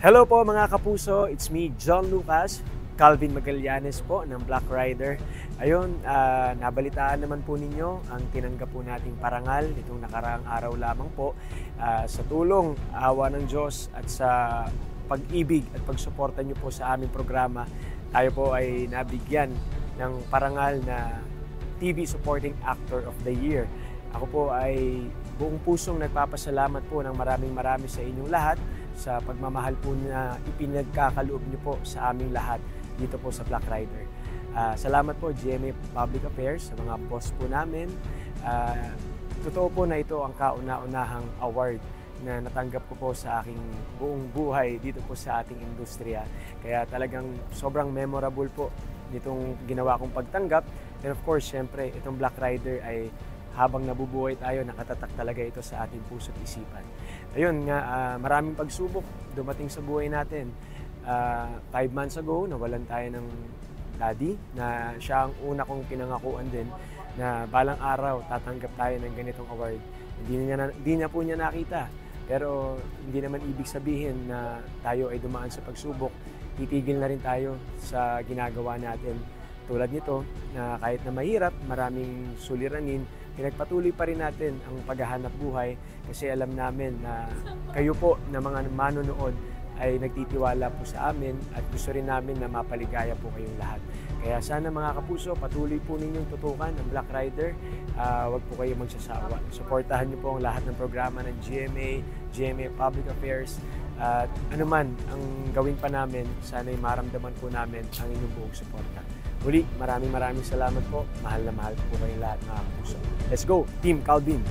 Hello po mga kapuso, it's me John Lucas, Calvin Magallanes po ng Black Rider. Ayun, nabalitaan naman po ninyo ang tinanggap po nating parangal nitong nakaraang araw lamang po. Sa tulong, awa ng Diyos at sa pag-ibig at pagsuporta nyo po sa aming programa, tayo po ay nabigyan ng parangal na TV Supporting Actor of the Year. Ako po ay buong pusong nagpapasalamat po ng maraming sa inyong lahat sa pagmamahal po na ipinagkakaloob niyo po sa aming lahat dito po sa Black Rider. Salamat po GMA Public Affairs sa mga boss po namin. Totoo po na ito ang kauna-unahang award na natanggap ko po sa aking buong buhay dito po sa ating industriya. Kaya talagang sobrang memorable po nitong ginawa kong pagtanggap. And of course, syempre, itong Black Rider ay habang nabubuhay tayo, nakatatak talaga ito sa ating puso't isipan. Ayun nga, maraming pagsubok dumating sa buhay natin. 5 months ago, nawalan tayo ng daddy na siya ang una kong pinangakuan din na balang araw tatanggap tayo ng ganitong award. Hindi niya po niya nakita, pero hindi naman ibig sabihin na tayo ay dumaan sa pagsubok. Titigil na rin tayo sa ginagawa natin. Tulad nito, na kahit na mahirap, maraming suliranin, pinagpatuloy pa rin natin ang paghahanap buhay kasi alam namin na kayo po na mga manonood ay nagtitiwala po sa amin at gusto rin namin na mapaligaya po kayong lahat. Kaya sana mga kapuso, patuloy po ninyong tutukan ang Black Rider. Huwag po kayo magsasawa. Suportahan niyo po ang lahat ng programa ng GMA Public Affairs. At anuman ang gawin pa namin, sana'y maramdaman po namin ang inyong buong suporta. Muli, maraming salamat po. Mahal na mahal po kayong lahat mga kapuso. Let's go, Team Calvin!